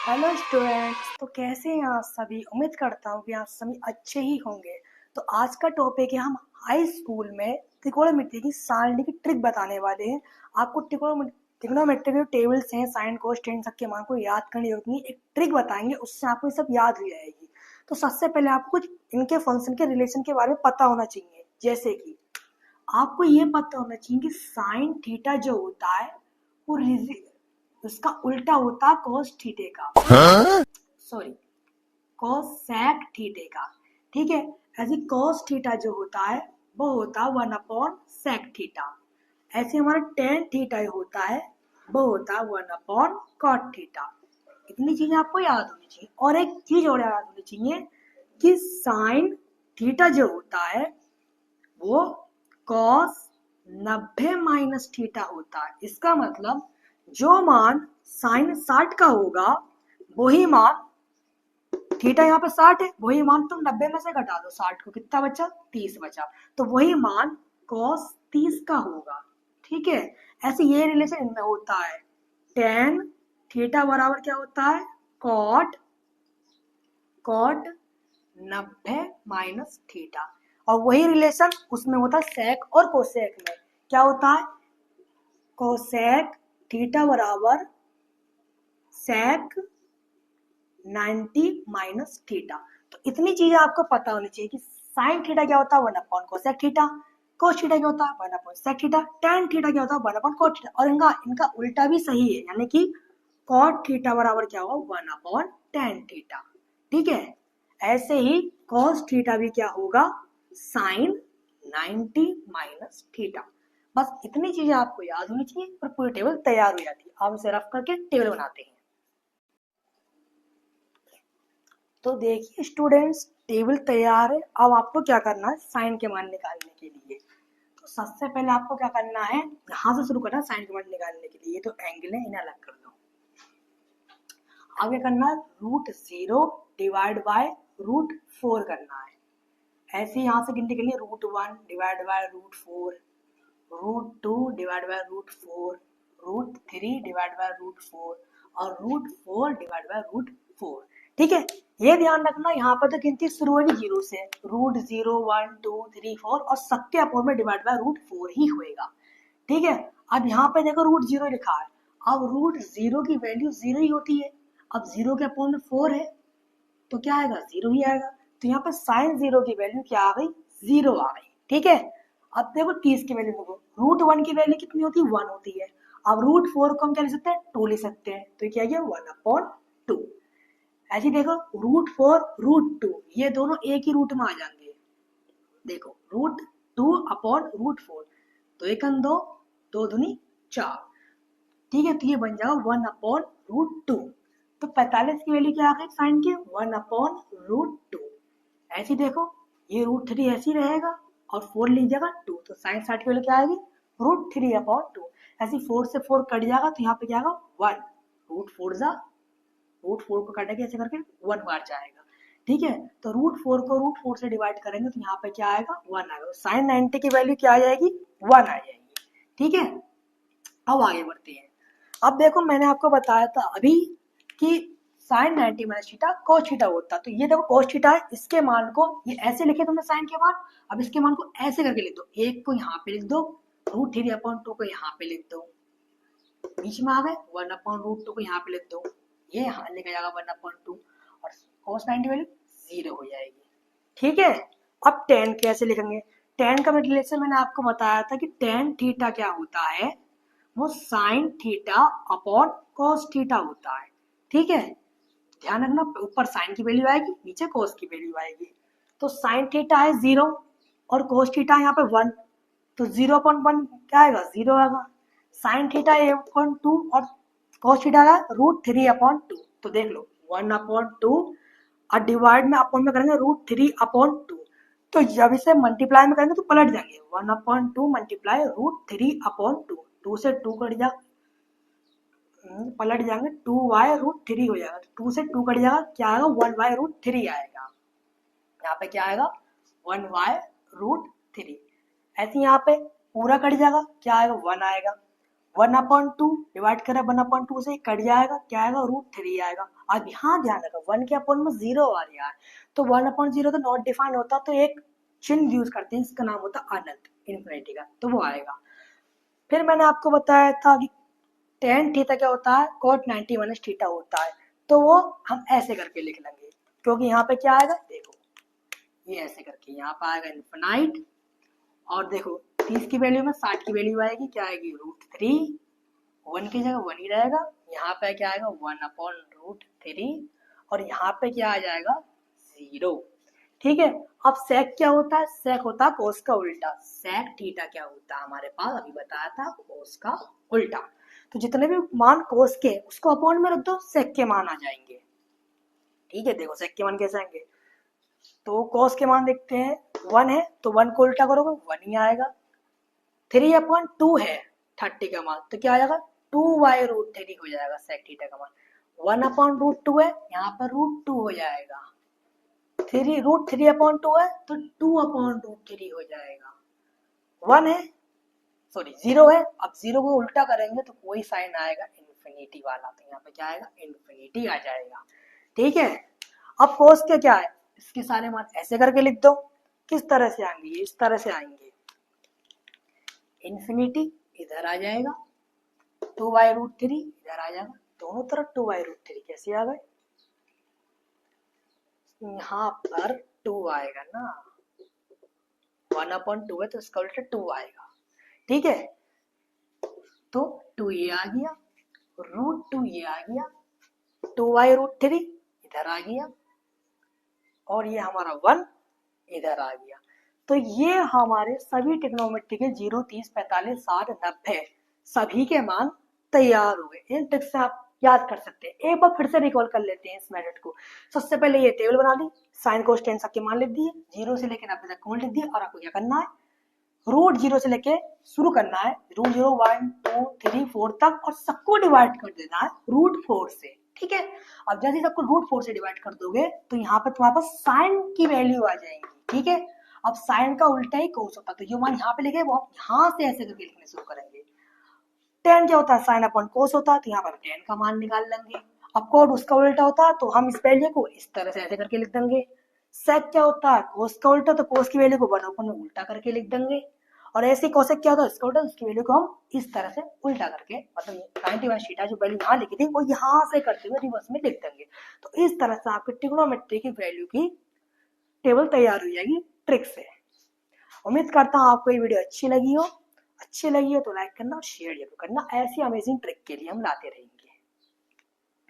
Hello students. तो कैसे हैं आप सभी? उम्मीद करता हूँ कि आप सभी अच्छे ही होंगे। तो आज का टॉपिक है, हम हाई स्कूल में त्रिकोणमिति की सारणी की ट्रिक बताने वाले हैं। आपको त्रिकोणमिति के टेबल्स हैं, साइन कोस टेन सबके मान को याद करने की जरूरत नहीं, एक ट्रिक बताएंगे, उससे आपको ये सब याद हो जाएगी। तो सबसे पहले आपको कुछ इनके फंक्शन के रिलेशन के बारे में पता होना चाहिए। जैसे कि आपको ये पता होना चाहिए कि साइन थीटा जो होता है वो उसका उल्टा होता है कॉस थीटे का, सॉरी कॉस सेक थीटे का। ठीक है, ऐसे कॉस थीटा जो होता है वो होता है 1/सेक थीटा। ऐसे हमारा टेन थीटा होता है वो होता है 1/कॉट थीटा। इतनी चीजें आपको याद होनी चाहिए। और एक चीज और याद होनी चाहिए कि साइन थीटा जो होता है वो कॉस 90 - थीटा होता है। इसका मतलब जो मान साइन 60 का होगा वही मान, थीटा यहाँ पे 60 है, वही मान तुम 90 में से घटा दो 60 को, कितना बचा? 30 बचा। तो वही मान कॉस 30 का होगा। ठीक है, ऐसे ये रिलेशन इनमें होता है। टेन थीटा बराबर क्या होता है? Cot cot 90 - theta. और वही रिलेशन उसमें होता है सेक और कोसेक में। क्या होता है? कोसेक थीटा बराबर सेक 90 - थीटा। तो इतनी चीजें आपको पता होनी चाहिए कि साइन थीटा क्या होता है 1/कोसेक थीटा, कोस थीटा क्या होता है 1/सेक थीटा, टेन थीटा क्या होता है 1/कॉट थीटा। और इनका इनका उल्टा भी सही है, यानी कि कॉट थीटा बराबर क्या होगा 1/tan थीटा। ठीक है, ऐसे ही कॉस थीटा भी क्या होगा? Sine 90 - theta. बस इतनी चीजें आपको याद होनी चाहिए और पूरी टेबल तैयार हो जाती है। आप इसे रफ करके टेबल बनाते हैं। तो देखिए स्टूडेंट्स, टेबल तैयार है। अब आपको क्या करना है साइन के मान निकालने के लिए। तो सबसे पहले आपको क्या करना है, यहाँ से शुरू करना है साइन के मान निकालने के लिए। तो एंगल है, इन्हें अलग कर दो। अब क्या करना है, √0 डिवाइड बाय √4 करना है। ऐसे यहाँ से गिनती के लिए √1 divide by √4, √2 divide by √4, √3 divide by √4 और √4 डिवाइड बाय √4। ठीक है, ये ध्यान रखना यहाँ पर तो गिनती शुरू होगी 0 से, √0 1 2 3 4 और सबके अपोन में डिवाइड बाय √4 ही होएगा। ठीक है, अब यहाँ पे देखो √0 लिखा है। अब √0 की वैल्यू 0 ही होती है। अब 0 के अपोन में 4 है तो क्या आएगा? 0 ही आएगा। तो यहाँ पर साइन 0 की वैल्यू क्या आ गई? 0 आ गई। ठीक है, अब देखो 30 की वैल्यू देखो, √1 की वैल्यू कितनी होती है? 1 होती है। अब √4 को हम क्या ले सकते हैं? 2 ले सकते हैं। तो क्या गया 1/2। ऐसे देखो √4 √2 ये दोनों एक ही रूट में आ जाएंगे। देखो √2/√4, तो एक दो, दो दूनी 4। ठीक है, तो ये बन जाएगा 1/√2। तो 45 की वैल्यू क्या आ गई साइन की? 1/√2। ऐसे देखो ये √3 ऐसे ही रहेगा और 4 लीजिएगा 2, तो साइन 60 की वैल्यू क्या आएगी? √3/2। ऐसे 4 से 4 कट जाएगा तो यहाँ पे क्या आएगा? 1। √4 को काटेंगे ऐसे करके 1 बार जाएगा। ठीक है, तो √4 को √4 से डिवाइड करेंगे तो यहाँ पे क्या आएगा? 1 आएगा। साइन 90 की वैल्यू क्या आ जाएगी? 1 आ जाएगी। ठीक है, अब आगे बढ़ते हैं। अब देखो मैंने आपको बताया था अभी कि साइन 90 - थीटा कोस थीटा होता। तो ये देखो कोस थीटा है, इसके मान को ये ऐसे लिखे तुमने साइन के मान। अब इसके मान को ऐसे करके लिख दो, एक को यहाँ पे लिख दो, √3/2 को यहाँ पे लिख दो, बीच में आ गए 1/√2 को यहाँ पे लिख दो, ये यहाँ लिखा जाएगा 1/2 और cos 90 वैल्यू 0 हो जाएगी। ठीक है, अब tan कैसे लिखेंगे? tan का रिलेशन मैंने आपको बताया था कि tan थीटा क्या होता है? वो sine theta upon cos theta होता है। ठीक है, ध्यान रखना ऊपर साइन की वैल्यू आएगी, नीचे cos की वैल्यू आएगी। तो साइन थीटा है 0 और cos थीटा यहाँ पे 1, तो 0/1 क्या आएगा? 0 आएगा। साइन थीटा 1/2 और cos थीटा का √3/2। तो देख लो 1/2 और डिवाइड में अपॉन में करेंगे √3/2। तो जब इसे मल्टीप्लाई में करेंगे तो पलट जाएंगे 1/2 मल्टीप्लाई √3/2। 2 से 2 कट जा, पलट जाएंगे 2y√3 हो जाएगा। 2 से 2 कट जाएगा, क्या आएगा? 1y√3 आएगा। यहाँ पे क्या आएगा? 1y√3। ऐसे यहाँ पे पूरा कट जाएगा, क्या आएगा? 1 आएगा। 1/2 डिवाइड करें 1/2 से, कट जाएगा, क्या आएगा, √3 आएगा। अब यहाँ ध्यान रखो 1 के अपॉन में 0 आ रहा है, तो 1/0 तो नॉट डिफाइंड होता, तो एक चिन्ह यूज करते हैं, इसका नाम होता है अनंत, इन्फिनिटी का, तो वो आएगा। फिर मैंने आपको बताया था कि tan थीटा क्या होता है, cot 90 माइनस थीटा होता है, तो वो हम ऐसे करके लिख लेंगे, क्योंकि यहाँ पे क्या आएगा, देखो ये ऐसे करके यहाँ पे आएगा इन्फिनाइट, और देखो 30 की वैल्यू में 60 की वैल्यू आएगी, क्या आएगी, √3, 1 की जगह 1 ही रहेगा, यहाँ पे क्या आएगा 1/√3, और यहाँ पे क्या आ जाएगा 0। ठीक है, अब सेक क्या होता है, सेक होता है कोस का उल्टा, सेक थीटा क्या होता है हमारे पास अभी बताया था, कोस का उल्टा। तो जितने भी मान कोस के उसको अपॉन में रख दो, सेक के मान आ जाएंगे। ठीक है, देखो सेक के मान कैसे आएंगे, तो कोस के मान देखते हैं, 1 है तो 1 को उल्टा करोगे 1 ही आएगा, 3/2 है 30 का मान, तो क्या आ जाएगा 2/√3 हो जाएगा सेक थीटा का मान। 1/√2 है, यहाँ पर √2 हो जाएगा, √3/2 है तो 2/√3 हो जाएगा। 1 है, सॉरी 0 है, अब 0 को उल्टा करेंगे तो कोई साइन आएगा इन्फिनिटी वाला, तो यहाँ पे क्या आएगा, इन्फिनिटी आ जाएगा। ठीक है, अब कोस के क्या है, इसके सारे मान ऐसे करके लिख दो, किस तरह से आएंगे, इस तरह से आएंगे, इन्फिनिटी इधर आ जाएगा, 2/√3 इधर आ जाएगा, दोनों तरफ 2/√3 कैसे आ गए, यहाँ पर 2 आएगा ना, 1/2 है तो इसका उल्टा 2 आएगा। ठीक है, तो 2 ये आ गया, √2 ये आ गया, 2/√3 इधर आ गया, और ये हमारा 1 इधर आ गया। तो ये हमारे सभी ट्रिग्नोमेट्री के 0, 30, 45, 60, 90 सभी के मान तैयार हो गए। इन ट्रिक्स से आप याद कर सकते हैं, एक बार फिर से रिकॉल कर लेते हैं इस मेथड को। सबसे पहले ये टेबल बना ली, साइन कोस टेन सबके मान लिख दिए, 0 से लेकर 90 तक कौन लिख दिए, और आपको क्या करना है, √0 से लेके शुरू करना है, √0, 1, 2, 3, 4 तक, और सबको डिवाइड कर देना है √4 से। ठीक है, अब जैसे सबको √4 से डिवाइड कर दोगे तो यहाँ पर तुम्हारे पास साइन की वैल्यू आ जाएगी। ठीक है, अब साइन का उल्टा ही कोस होता है, तो जो मान यहाँ पे लिखे वो आप यहाँ से ऐसे करके लिखने शुरू करेंगे। tan क्या होता है, साइन अपॉन कोस होता है, तो यहाँ पर tan का मान निकाल लेंगे। अब कोड उसका उल्टा होता है, तो हम इस वैल्यू को इस तरह से ऐसे करके लिख देंगे। सेक क्या होता है, कोस का उल्टा, तो कोस की वैल्यू को 1/में उल्टा करके लिख देंगे। और ऐसे कोसेक क्या होता है, इसका उल्टा, उसकी वैल्यू को हम इस तरह से उल्टा करके, मतलब 90 थीटा जो वैल्यू यहाँ लिखी थी वो यहाँ से करते हुए रिवर्स में लिख देंगे। तो इस तरह से आपकी ट्रिग्नोमेट्री की वैल्यू की टेबल तैयार हो जाएगी ट्रिक से। उम्मीद करता हूँ आपको ये वीडियो अच्छी लगी हो तो लाइक करना और शेयर जरूर करना, ऐसी अमेजिंग ट्रिक के लिए हम लाते रहेंगे।